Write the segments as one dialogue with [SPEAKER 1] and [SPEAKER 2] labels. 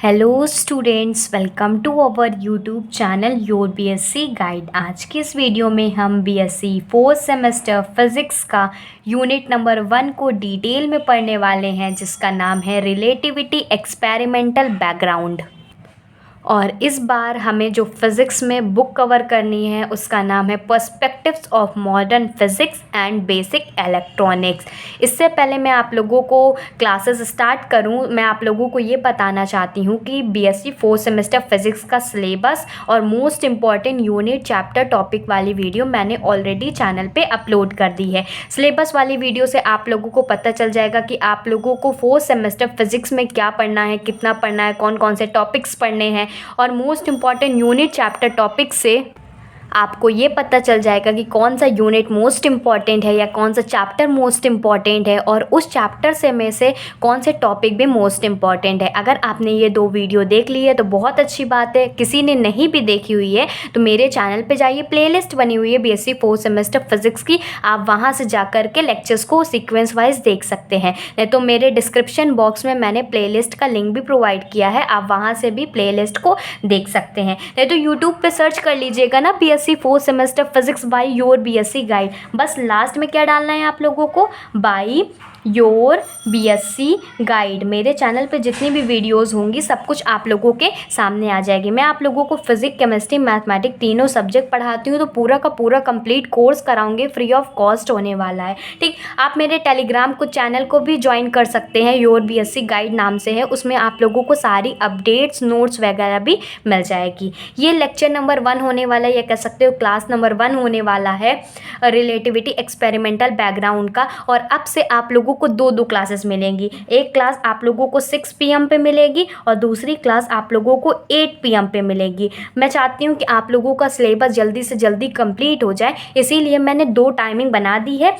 [SPEAKER 1] Hello students, welcome to our YouTube channel your BSc guide. आज की इस video में हम बीएससी फोर्थ सेमेस्टर फिज़िक्स का यूनिट नंबर 1 को डिटेल में पढ़ने वाले हैं, जिसका नाम है रिलेटिविटी एक्सपेरिमेंटल बैकग्राउंड। और इस बार हमें जो फिज़िक्स में बुक कवर करनी है उसका नाम है perspectives of modern physics and basic electronics. इससे पहले मैं आप लोगों को क्लासेस स्टार्ट करूं, मैं आप लोगों को ये बताना चाहती हूं कि बीएससी फोर्थ सेमेस्टर फिज़िक्स का सिलेबस और most important unit chapter topic वाली वीडियो मैंने ऑलरेडी चैनल पे अपलोड कर दी है। सिलेबस वाली वीडियो से आप लोगों को पता चल जाएगा कि आप लोगों को फोर्थ सेमेस्टर फिज़िक्स में क्या पढ़ना है, कितना पढ़ना है, कौन कौन से टॉपिक्स पढ़ने हैं, और most important unit chapter topic से आपको ये पता चल जाएगा कि कौन सा यूनिट मोस्ट इम्पॉर्टेंट है या कौन सा चैप्टर मोस्ट इम्पॉर्टेंट है, और उस चैप्टर से में से कौन से टॉपिक भी मोस्ट इम्पॉर्टेंट है। अगर आपने ये 2 वीडियो देख ली है तो बहुत अच्छी बात है। किसी ने नहीं भी देखी हुई है तो मेरे चैनल पे जाइए, प्लेलिस्ट बनी हुई है बीएससी फोर्थ सेमेस्टर फिज़िक्स की, आप वहाँ से जा कर के लेक्चर्स को सीक्वेंस वाइज देख सकते हैं। नहीं तो मेरे डिस्क्रिप्शन बॉक्स में मैंने प्लेलिस्ट का लिंक भी प्रोवाइड किया है, आप वहाँ से भी प्लेलिस्ट को देख सकते हैं। नहीं तो यूट्यूब पे सर्च कर लीजिएगा ना, BSc fourth semester physics by your BSc guide. बस लास्ट में क्या डालना है आप लोगों को, बाय योर बीएससी गाइड। मेरे चैनल पे जितनी भी वीडियोस होंगी सब कुछ आप लोगों के सामने आ जाएगी। मैं आप लोगों को फिजिक्स, केमिस्ट्री, मैथमेटिक्स तीनों सब्जेक्ट पढ़ाती हूँ, तो पूरा का पूरा कंप्लीट कोर्स कराऊंगी, फ्री ऑफ कॉस्ट होने वाला है। ठीक, आप मेरे टेलीग्राम को चैनल को भी ज्वाइन कर सकते हैं, योर बीएससी गाइड नाम से है। उसमें आप लोगों को सारी अपडेट्स, नोट्स वगैरह भी मिल जाएगी। ये लेक्चर नंबर 1 होने वाला है, या कह सकते हो क्लास नंबर 1 होने वाला है रिलेटिविटी एक्सपेरिमेंटल बैकग्राउंड का। और अब से आप लोगों को 2 क्लासेस मिलेंगी। एक क्लास आप लोगों को 6 PM पे मिलेगी और दूसरी क्लास आप लोगों को 8 PM पे मिलेगी। मैं चाहती हूँ कि आप लोगों का सिलेबस जल्दी से जल्दी कंप्लीट हो जाए, इसीलिए मैंने 2 टाइमिंग बना दी है।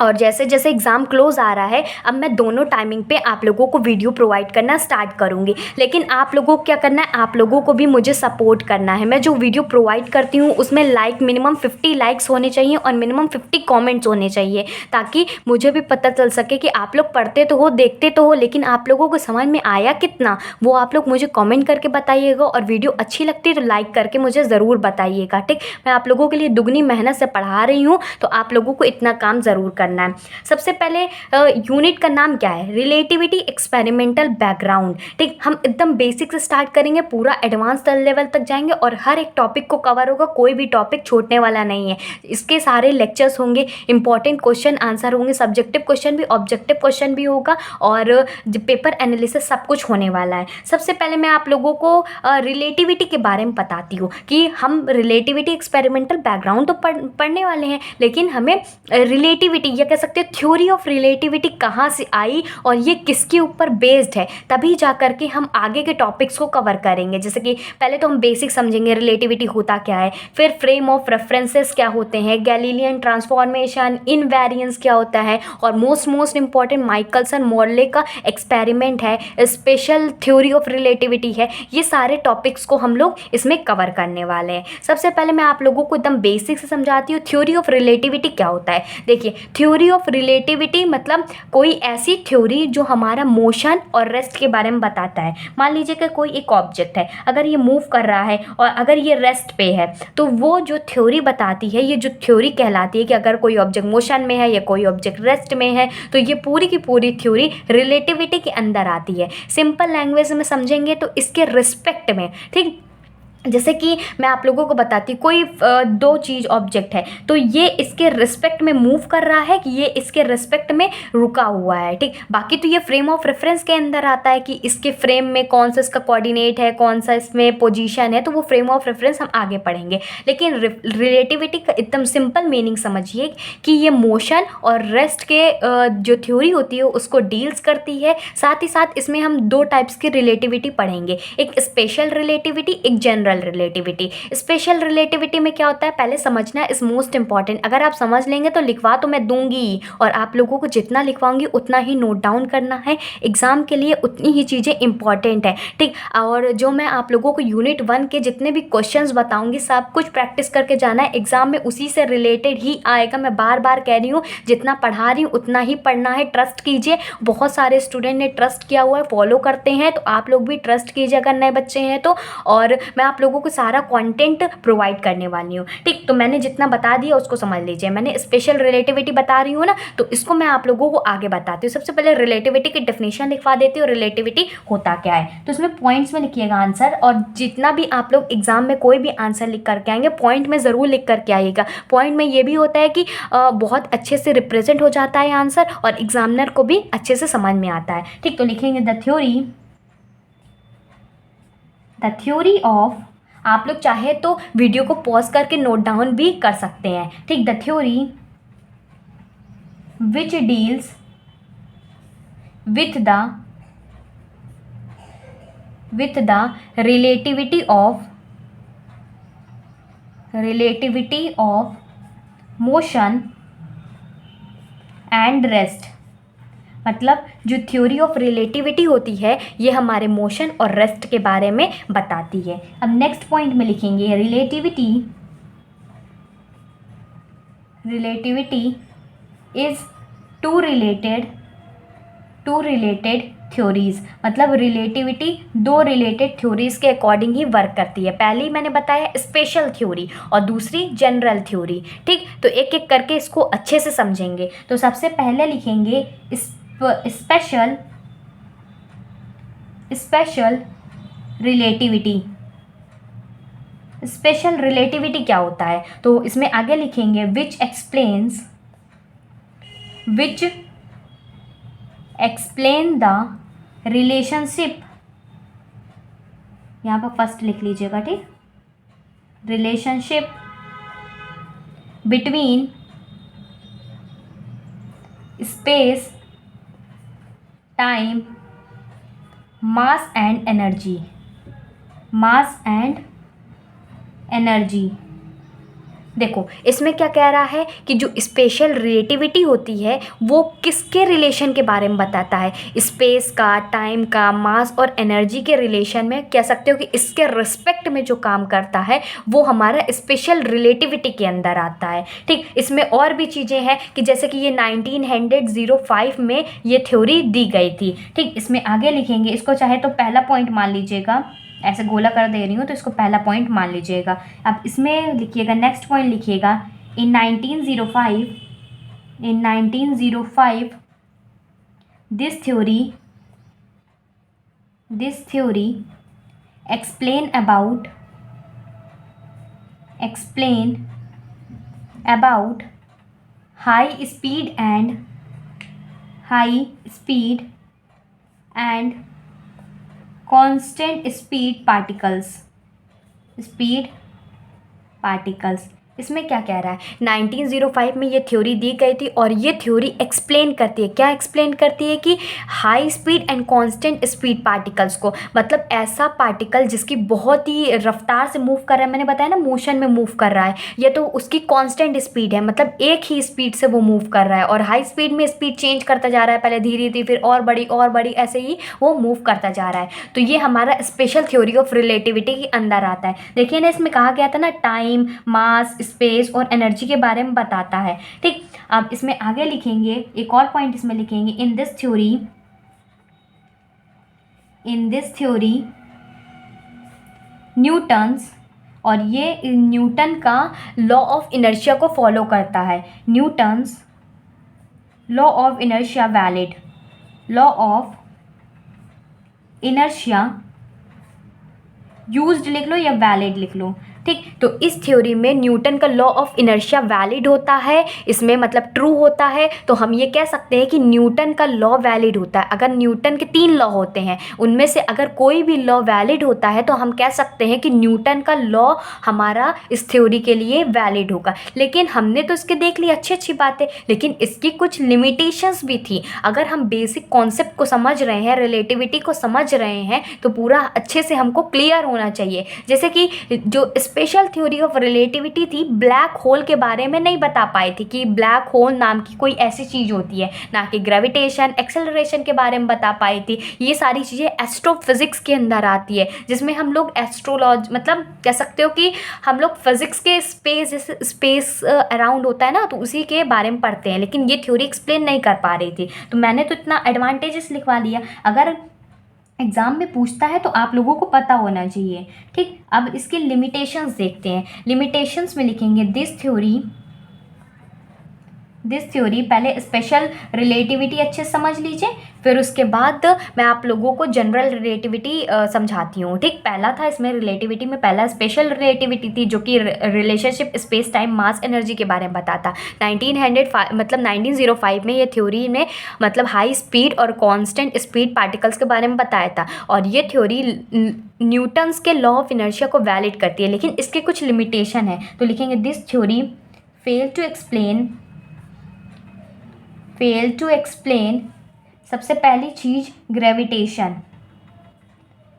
[SPEAKER 1] और जैसे जैसे एग्ज़ाम क्लोज आ रहा है, अब मैं दोनों टाइमिंग पे आप लोगों को वीडियो प्रोवाइड करना स्टार्ट करूँगी। लेकिन आप लोगों को क्या करना है, आप लोगों को भी मुझे सपोर्ट करना है। मैं जो वीडियो प्रोवाइड करती हूँ उसमें मिनिमम 50 लाइक्स होने चाहिए और मिनिमम 50 कमेंट्स होने चाहिए, ताकि मुझे भी पता चल सके कि आप लोग पढ़ते तो हो, देखते तो हो, लेकिन आप लोगों को समझ में आया कितना, वो आप लोग मुझे कॉमेंट करके बताइएगा। और वीडियो अच्छी लगती है तो लाइक करके मुझे ज़रूर बताइएगा। ठीक, मैं आप लोगों के लिए दुगनी मेहनत से पढ़ा रही हूँ, तो आप लोगों को इतना काम ज़रूर करना है। सबसे पहले यूनिट का नाम क्या है, रिलेटिविटी एक्सपेरिमेंटल बैकग्राउंड। ठीक, हम एकदम बेसिक से स्टार्ट करेंगे, पूरा एडवांस लेवल तक जाएंगे और हर एक टॉपिक को कवर होगा, कोई भी टॉपिक छूटने वाला नहीं है। इसके सारे लेक्चर्स होंगे, इंपॉर्टेंट क्वेश्चन आंसर होंगे, सब्जेक्टिव क्वेश्चन भी, ऑब्जेक्टिव क्वेश्चन भी होगा, और पेपर एनालिसिस सब कुछ होने वाला है। सबसे पहले मैं आप लोगों को रिलेटिविटी के बारे में बताती हूँ कि हम रिलेटिविटी एक्सपेरिमेंटल बैकग्राउंड तो पढ़ने वाले हैं, लेकिन हमें रिलेटिविटी या कह सकते थ्योरी ऑफ रिलेटिविटी कहाँ से आई और ये किसके ऊपर बेस्ड है, तभी जा कर के हम आगे के टॉपिक्स को कवर करेंगे। जैसे कि पहले तो हम बेसिक समझेंगे रिलेटिविटी होता क्या है, फिर फ्रेम ऑफ रेफरेंसेस क्या होते हैं, गैलीलियन ट्रांसफॉर्मेशन, इनवेरिएंस क्या होता है, और मोस्ट इंपॉर्टेंट माइकलसन मॉर्ले का एक्सपेरिमेंट है, स्पेशल थ्योरी ऑफ रिलेटिविटी है। ये सारे टॉपिक्स को हम लोग इसमें कवर करने वाले हैं। सबसे पहले मैं आप लोगों को एकदम बेसिक से समझाती हूँ थ्योरी ऑफ रिलेटिविटी क्या होता है। देखिए, थ्योरी ऑफ रिलेटिविटी मतलब कोई ऐसी थ्योरी जो हमारा मोशन और रेस्ट के बारे में बताता है। मान लीजिए कि कोई एक ऑब्जेक्ट है, अगर ये मूव कर रहा है और अगर ये रेस्ट पे है, तो वो जो थ्योरी बताती है, ये जो थ्योरी कहलाती है कि अगर कोई ऑब्जेक्ट मोशन में है या कोई ऑब्जेक्ट रेस्ट में है, तो ये पूरी की पूरी थ्योरी रिलेटिविटी के अंदर आती है। सिंपल लैंग्वेज में समझेंगे तो इसके रिस्पेक्ट में, ठीक, जैसे कि मैं आप लोगों को बताती हूँ, कोई 2 चीज़ ऑब्जेक्ट है, तो ये इसके रिस्पेक्ट में मूव कर रहा है कि ये इसके रिस्पेक्ट में रुका हुआ है। ठीक, बाकी तो ये फ्रेम ऑफ रेफरेंस के अंदर आता है कि इसके फ्रेम में कौन सा इसका कोऑर्डिनेट है, कौन सा इसमें पोजीशन है, तो वो फ्रेम ऑफ रेफरेंस हम आगे पढ़ेंगे। लेकिन रिलेटिविटी का एकदम सिंपल मीनिंग समझिए कि ये मोशन और रेस्ट के जो थ्योरी होती है उसको डील्स करती है। साथ ही साथ इसमें हम 2 टाइप्स की रिलेटिविटी पढ़ेंगे, एक स्पेशल रिलेटिविटी, एक general general relativity. Special relativity में क्या होता है पहले समझना इज मोस्ट इंपॉर्टेंट। अगर आप समझ लेंगे तो लिखवा तो मैं दूंगी, और आप लोगों को जितना लिखवाऊंगी उतना ही नोट डाउन करना है, एग्जाम के लिए उतनी ही चीज़ें इंपॉर्टेंट है, ठीक। और जो मैं आप लोगों को यूनिट 1 के जितने भी क्वेश्चंस बताऊंगी सब कुछ प्रैक्टिस करके जाना है, एग्जाम में उसी से रिलेटेड ही आएगा। मैं बार बार कह रही हूँ जितना पढ़ा रही हूँ उतना ही पढ़ना है, ट्रस्ट कीजिए। बहुत सारे स्टूडेंट ने ट्रस्ट किया हुआ है, फॉलो करते हैं, तो आप लोग भी ट्रस्ट कीजिए अगर नए बच्चे हैं तो। और मैं आप लोगों को सारा कंटेंट प्रोवाइड करने वाली हूँ, ठीक। तो मैंने जितना बता दिया उसको समझ लीजिए। मैंने स्पेशल रिलेटिविटी बता रही हूँ ना, तो इसको मैं आप लोगों को आगे बताती हूँ। सबसे पहले रिलेटिविटी की डेफिनेशन लिखवा देती हूँ, रिलेटिविटी होता क्या है। तो इसमें पॉइंट्स में लिखिएगा आंसर, और जितना भी आप लोग एग्जाम में कोई भी आंसर लिख करके आएंगे पॉइंट में ज़रूर लिख करके आइएगा। पॉइंट में ये भी होता है कि बहुत अच्छे से रिप्रेजेंट हो जाता है आंसर, और एग्जामिनर को भी अच्छे से समझ में आता है, ठीक। तो लिखेंगे द थ्योरी ऑफ, आप लोग चाहे तो वीडियो को पॉज करके नोट डाउन भी कर सकते हैं, ठीक। The theory which deals with the relativity of motion and rest। मतलब जो थ्योरी ऑफ रिलेटिविटी होती है ये हमारे मोशन और रेस्ट के बारे में बताती है। अब नेक्स्ट पॉइंट में लिखेंगे relativity is two related theories. मतलब रिलेटिविटी दो रिलेटेड थ्योरीज के अकॉर्डिंग ही वर्क करती है। पहले ही मैंने बताया स्पेशल थ्योरी और दूसरी जनरल थ्योरी, ठीक। तो एक एक करके इसको अच्छे से समझेंगे। तो सबसे पहले लिखेंगे स्पेशल रिलेटिविटी। स्पेशल रिलेटिविटी क्या होता है, तो इसमें आगे लिखेंगे विच एक्सप्लेन द रिलेशनशिप, यहाँ पर फर्स्ट लिख लीजिएगा, ठीक। Relationship between space time mass and energy. देखो इसमें क्या कह रहा है कि जो स्पेशल रिलेटिविटी होती है वो किसके रिलेशन के बारे में बताता है, स्पेस का, टाइम का, मास और एनर्जी के रिलेशन में। कह सकते हो कि इसके रिस्पेक्ट में जो काम करता है वो हमारा स्पेशल रिलेटिविटी के अंदर आता है, ठीक। इसमें और भी चीज़ें हैं कि जैसे कि ये 1905 में ये थ्योरी दी गई थी, ठीक। इसमें आगे लिखेंगे, इसको चाहे तो पहला पॉइंट मान लीजिएगा, ऐसे गोला कर दे रही हूँ तो इसको पहला पॉइंट मान लीजिएगा। अब इसमें लिखिएगा, नेक्स्ट पॉइंट लिखिएगा, इन 1905 this theory explain about high speed and constant speed particles. इसमें क्या कह रहा है, 1905 में ये थ्योरी दी गई थी और ये थ्योरी एक्सप्लेन करती है, क्या एक्सप्लेन करती है कि high speed and constant speed particles को, मतलब ऐसा पार्टिकल जिसकी बहुत ही रफ्तार से मूव कर रहा है, मैंने बताया ना मोशन में मूव कर रहा है, ये तो उसकी कांस्टेंट स्पीड है, मतलब एक ही स्पीड से वो मूव कर रहा है, और हाई स्पीड में स्पीड चेंज करता जा रहा है, पहले धीरे धीरे फिर और बड़ी ऐसे ही वो मूव करता जा रहा है। तो ये हमारा स्पेशल थ्योरी ऑफ रिलेटिविटी के अंदर आता है। देखिए ना, इसमें कहा गया था ना टाइम, मास, स्पेस और एनर्जी के बारे में बताता है, ठीक। अब इसमें आगे लिखेंगे, एक और पॉइंट इसमें लिखेंगे, इन दिस थ्योरी न्यूटन्स, और ये न्यूटन का लॉ ऑफ इनर्शिया को फॉलो करता है। Newton's law of inertia valid, law of inertia used लिख लो या वैलिड लिख लो, ठीक। ठीक। तो इस थ्योरी में न्यूटन का लॉ ऑफ इनर्शिया वैलिड होता है, इसमें मतलब ट्रू होता है। तो हम ये कह सकते हैं कि न्यूटन का लॉ वैलिड होता है। अगर न्यूटन के 3 लॉ होते हैं, उनमें से अगर कोई भी लॉ वैलिड होता है तो हम कह सकते हैं कि न्यूटन का लॉ हमारा इस थ्योरी के लिए वैलिड होगा। लेकिन हमने तो इसके देख ली अच्छी अच्छी बातें, लेकिन इसकी कुछ लिमिटेशंस भी थी। अगर हम बेसिक कॉन्सेप्ट को समझ रहे हैं, रिलेटिविटी को समझ रहे हैं, तो पूरा अच्छे से हमको क्लियर होना चाहिए। जैसे कि जो स्पेशल थ्योरी ऑफ रिलेटिविटी थी, ब्लैक होल के बारे में नहीं बता पाई थी कि ब्लैक होल नाम की कोई ऐसी चीज़ होती है, ना कि ग्रेविटेशन, एक्सेलरेशन के बारे में बता पाई थी। ये सारी चीज़ें एस्ट्रोफिजिक्स के अंदर आती है, जिसमें हम लोग एस्ट्रोलॉजी मतलब कह सकते हो कि हम लोग फिजिक्स के स्पेस अराउंड होता है ना, तो उसी के बारे में पढ़ते हैं। लेकिन ये थ्योरी एक्सप्लेन नहीं कर पा रही थी, तो मैंने तो इतना एडवांटेजेस लिखवा लिया। अगर एग्जाम में पूछता है तो आप लोगों को पता होना चाहिए। ठीक, अब इसके लिमिटेशंस देखते हैं। लिमिटेशंस में लिखेंगे दिस थ्योरी पहले स्पेशल रिलेटिविटी अच्छे से समझ लीजिए, फिर उसके बाद मैं आप लोगों को जनरल रिलेटिविटी समझाती हूँ। ठीक, पहला था इसमें रिलेटिविटी में, पहला स्पेशल रिलेटिविटी थी, जो कि relationship space time mass energy के बारे में बताता। 1905 में ये थ्योरी ने मतलब हाई स्पीड और कांस्टेंट स्पीड पार्टिकल्स के बारे में बताया था। और ये थ्योरी न्यूटन्स के लॉ ऑफ इनर्शिया को वैलिड करती है, लेकिन इसके कुछ लिमिटेशन है। तो लिखेंगे this theory fail to explain सबसे पहली चीज़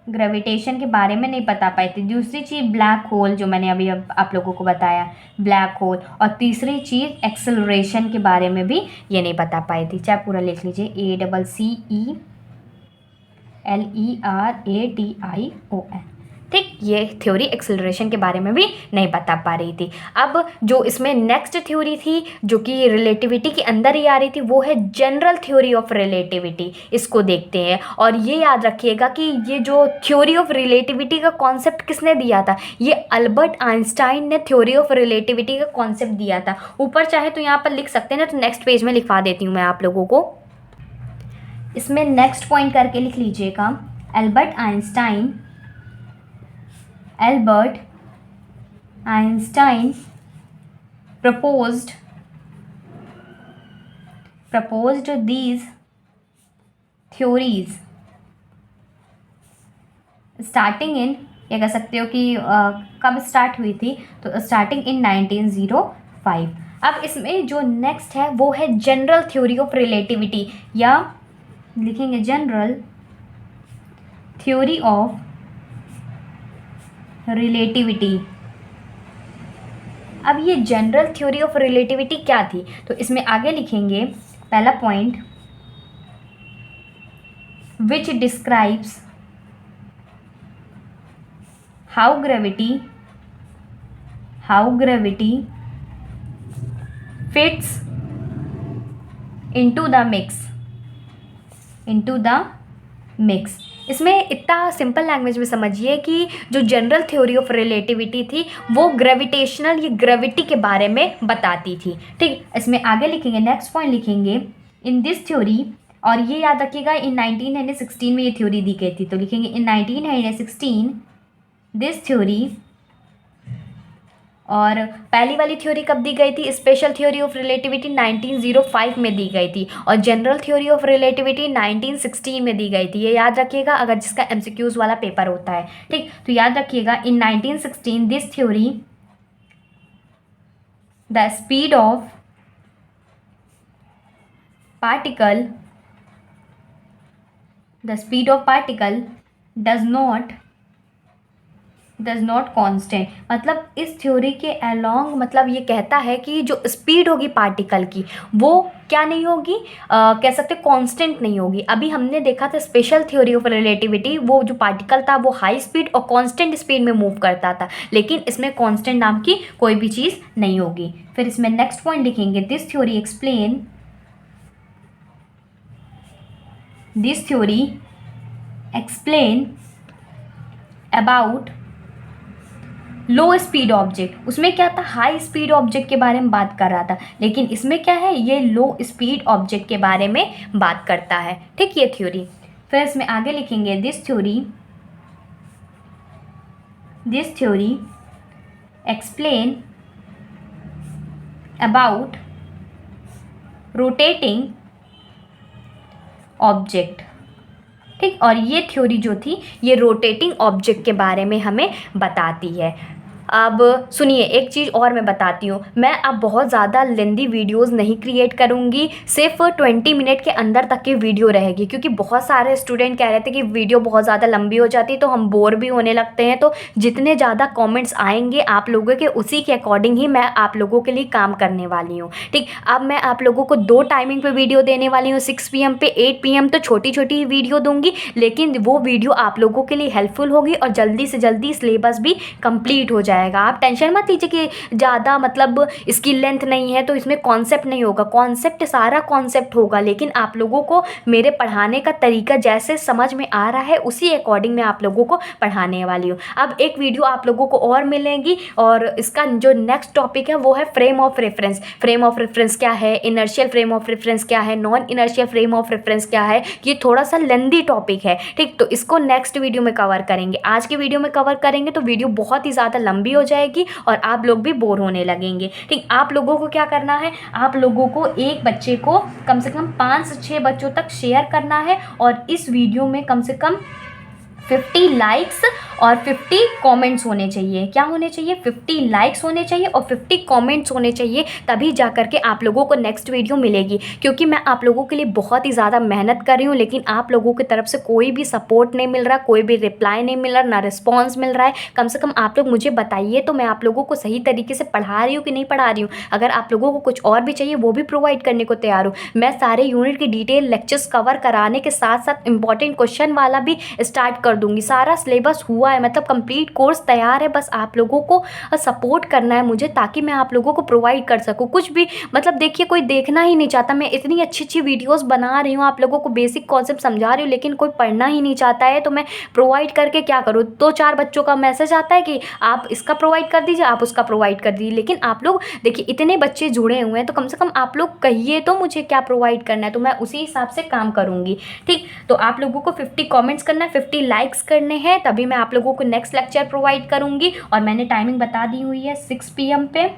[SPEAKER 1] ग्रेविटेशन के बारे में नहीं बता पाई थी। दूसरी चीज़ ब्लैक होल, जो मैंने अभी आप लोगों को बताया, ब्लैक होल। और तीसरी चीज़ एक्सेलरेशन के बारे में भी ये नहीं बता पाई थी। चाहे पूरा लिख लीजिए, ACCELERATION। ठीक, ये थ्योरी एक्सेलरेशन के बारे में भी नहीं बता पा रही थी। अब जो इसमें नेक्स्ट थ्योरी थी, जो कि रिलेटिविटी के अंदर ही आ रही थी, वो है जनरल थ्योरी ऑफ रिलेटिविटी। इसको देखते हैं। और ये याद रखिएगा कि ये जो थ्योरी ऑफ रिलेटिविटी का कॉन्सेप्ट किसने दिया था, ये अल्बर्ट आइंस्टाइन ने थ्योरी ऑफ रिलेटिविटी का कॉन्सेप्ट दिया था। ऊपर चाहे तो यहाँ पर लिख सकते हैं ना, तो नेक्स्ट पेज में लिखवा देती हूँ मैं आप लोगों को। इसमें नेक्स्ट पॉइंट करके लिख लीजिएगा, Albert Einstein proposed these theories starting in, ये कह सकते हो कि कब स्टार्ट हुई थी, तो स्टार्टिंग इन 1905। अब इसमें जो नेक्स्ट है वो है जनरल थ्योरी ऑफ रिलेटिविटी, या लिखेंगे जनरल थ्योरी ऑफ रिलेटिविटी। अब ये जनरल थ्योरी ऑफ रिलेटिविटी क्या थी, तो इसमें आगे लिखेंगे पहला point, which describes how gravity fits into the mix. इसमें इतना सिंपल लैंग्वेज में समझिए कि जो जनरल थ्योरी ऑफ रिलेटिविटी थी वो ग्रेविटेशनल, ये ग्रेविटी के बारे में बताती थी। ठीक, इसमें आगे लिखेंगे, नेक्स्ट पॉइंट लिखेंगे, इन दिस थ्योरी, और ये याद रखिएगा इन 1916 में ये थ्योरी दी गई थी, तो लिखेंगे इन 1916 दिस थ्योरी। और पहली वाली थ्योरी कब दी गई थी, स्पेशल थ्योरी ऑफ रिलेटिविटी 1905 में दी गई थी, और जनरल थ्योरी ऑफ रिलेटिविटी 1916 में दी गई थी। ये याद रखिएगा अगर जिसका MCQs वाला पेपर होता है। ठीक, तो याद रखिएगा इन 1916 this theory the speed of particle does not constant. मतलब इस थ्योरी के अलोंग, मतलब ये कहता है कि जो स्पीड होगी पार्टिकल की वो क्या नहीं होगी, कह सकते कांस्टेंट नहीं होगी। अभी हमने देखा था स्पेशल थ्योरी ऑफ रिलेटिविटी, वो जो पार्टिकल था वो हाई स्पीड और कांस्टेंट स्पीड में मूव करता था, लेकिन इसमें कांस्टेंट नाम की कोई भी चीज़ नहीं होगी। फिर इसमें नेक्स्ट पॉइंट लिखेंगे, this theory explain about low speed object. उसमें क्या था, हाई स्पीड ऑब्जेक्ट के बारे में बात कर रहा था, लेकिन इसमें क्या है, ये लो स्पीड ऑब्जेक्ट के बारे में बात करता है। ठीक, ये थ्योरी। फिर इसमें आगे लिखेंगे, this theory explain about rotating object. ठीक, और ये थ्योरी जो थी ये रोटेटिंग ऑब्जेक्ट के बारे में हमें बताती है। अब सुनिए, एक चीज़ और मैं बताती हूँ, मैं अब बहुत ज़्यादा लेंदी वीडियोस नहीं क्रिएट करूँगी, सिर्फ 20 मिनट के अंदर तक की वीडियो रहेगी, क्योंकि बहुत सारे स्टूडेंट कह रहे थे कि वीडियो बहुत ज़्यादा लंबी हो जाती है तो हम बोर भी होने लगते हैं। तो जितने ज़्यादा कमेंट्स आएंगे आप लोगों के, उसी के अकॉर्डिंग ही मैं आप लोगों के लिए काम करने वाली हूँ। ठीक, अब मैं आप लोगों को 2 टाइमिंग पे वीडियो देने वाली हूँ, 6 PM पे, 8 PM, तो छोटी छोटी वीडियो दूंगी, लेकिन वो वीडियो आप लोगों के लिए हेल्पफुल होगी और जल्दी से जल्दी सिलेबस भी कंप्लीट हो जाएगा। आप टेंशन मत लीजिए कि ज़्यादा मतलब इसकी लेंथ नहीं है तो इसमें कॉन्सेप्ट नहीं होगा, कॉन्सेप्ट सारा कॉन्सेप्ट होगा, लेकिन आप लोगों को मेरे पढ़ाने का तरीका जैसे समझ में आ रहा है उसी अकॉर्डिंग मैं आप लोगों को पढ़ाने वाली हूँ। अब एक वीडियो आप लोगों को और मिलेगी, और इसका जो नेक्स्ट टॉपिक है वो है frame of reference. Frame of reference क्या है, इनर्शियल फ्रेम ऑफ रेफरेंस क्या है, non inertial frame of reference क्या है, ये थोड़ा सा लेंदी टॉपिक है। ठीक, तो इसको नेक्स्ट वीडियो में कवर करेंगे। आज की वीडियो में कवर करेंगे तो वीडियो बहुत ही ज़्यादा लंबी हो जाएगी और आप लोग भी बोर होने लगेंगे। ठीक, आप लोगों को क्या करना है, आप लोगों को एक बच्चे को कम से कम 5 से 6 बच्चों तक शेयर करना है, और इस वीडियो में कम से कम 50 लाइक्स और 50 कमेंट्स होने चाहिए। क्या होने चाहिए, 50 लाइक्स होने चाहिए और 50 कमेंट्स होने चाहिए, तभी जा करके आप लोगों को नेक्स्ट वीडियो मिलेगी। क्योंकि मैं आप लोगों के लिए बहुत ही ज़्यादा मेहनत कर रही हूँ, लेकिन आप लोगों की तरफ से कोई भी सपोर्ट नहीं मिल रहा, कोई भी रिप्लाई नहीं मिल रहा, ना रिस्पॉन्स मिल रहा है। कम से कम आप लोग मुझे बताइए तो मैं आप लोगों को सही तरीके से पढ़ा रही हूँ कि नहीं पढ़ा रही हूँ। अगर आप लोगों को कुछ और भी चाहिए वो भी प्रोवाइड करने को तैयार हूँ। मैं सारे यूनिट की डिटेल लेक्चर्स कवर कराने के साथ साथ इंपॉर्टेंट क्वेश्चन वाला भी स्टार्ट कर दूंगी। सारा सिलेबस हुआ है, मतलब कंप्लीट कोर्स तैयार है, बस आप लोगों को सपोर्ट करना है मुझे, ताकि मैं आप लोगों को प्रोवाइड कर सकूं। कुछ भी मतलब देखिए, कोई देखना ही नहीं चाहता। मैं इतनी अच्छी अच्छी वीडियोस बना रही हूँ, आप लोगों को बेसिक कॉन्सेप्ट समझा रही हूँ, लेकिन कोई पढ़ना ही नहीं चाहता है। तो मैं प्रोवाइड करके क्या करूँ, 2-4 बच्चों का मैसेज आता है कि आप इसका प्रोवाइड कर दीजिए, आप उसका प्रोवाइड कर दीजिए। लेकिन आप लोग देखिए, इतने बच्चे जुड़े हुए हैं तो कम से कम आप लोग कहिए तो मुझे क्या प्रोवाइड करना है, तो मैं उसी हिसाब से काम करूँगी। ठीक, तो आप लोगों को 50 कमेंट्स करना है, 50 लाइक्स करने हैं, तभी मैं आप लोगों को नेक्स्ट लेक्चर प्रोवाइड करूंगी। और मैंने टाइमिंग बता दी हुई है 6 PM पे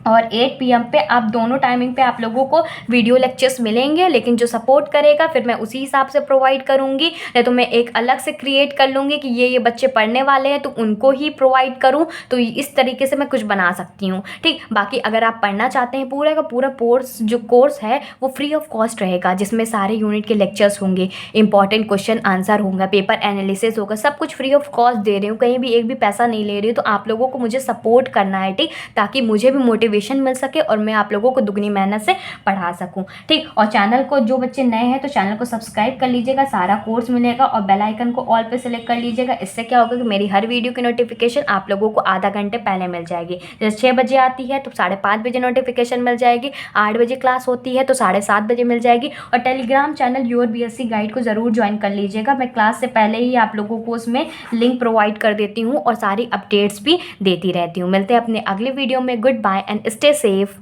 [SPEAKER 1] और 8 PM पे। आप दोनों टाइमिंग पे आप लोगों को वीडियो लेक्चर्स मिलेंगे, लेकिन जो सपोर्ट करेगा फिर मैं उसी हिसाब से प्रोवाइड करूँगी, नहीं तो मैं एक अलग से क्रिएट कर लूँगी कि ये बच्चे पढ़ने वाले हैं तो उनको ही प्रोवाइड करूँ। तो इस तरीके से मैं कुछ बना सकती हूँ। ठीक, बाकी अगर आप पढ़ना चाहते हैं, पूरा का पूरा कोर्स है वो फ्री ऑफ कॉस्ट रहेगा, जिसमें सारे यूनिट के लेक्चर्स होंगे, इंपॉर्टेंट क्वेश्चन आंसर होगा, पेपर एनालिसिस होगा, सब कुछ फ्री ऑफ कॉस्ट दे रही हूँ, कहीं भी एक भी पैसा नहीं ले रही हूँ। तो आप लोगों को मुझे सपोर्ट करना है, ठीक, ताकि मुझे भी मोटिवेशन मिल सके और मैं आप लोगों को दुगनी मेहनत से पढ़ा सकूं। ठीक, और चैनल को जो बच्चे नए हैं तो चैनल को सब्सक्राइब कर लीजिएगा, सारा कोर्स मिलेगा, और बेल आइकन को ऑल पे सेलेक्ट कर लीजिएगा। इससे क्या होगा कि मेरी हर वीडियो की नोटिफिकेशन आप लोगों को आधा घंटे पहले मिल जाएगी। जैसे 6 बजे आती है तो 5:30 बजे नोटिफिकेशन मिल जाएगी, 8 बजे क्लास होती है तो 7:30 बजे मिल जाएगी। और Telegram channel your BSc guide को ज़रूर ज्वाइन कर लीजिएगा, मैं क्लास से पहले ही आप लोगों को उसमें लिंक प्रोवाइड कर देती हूँ और सारी अपडेट्स भी देती रहती हूँ। मिलते हैं अपने अगले वीडियो में। Goodbye and stay safe.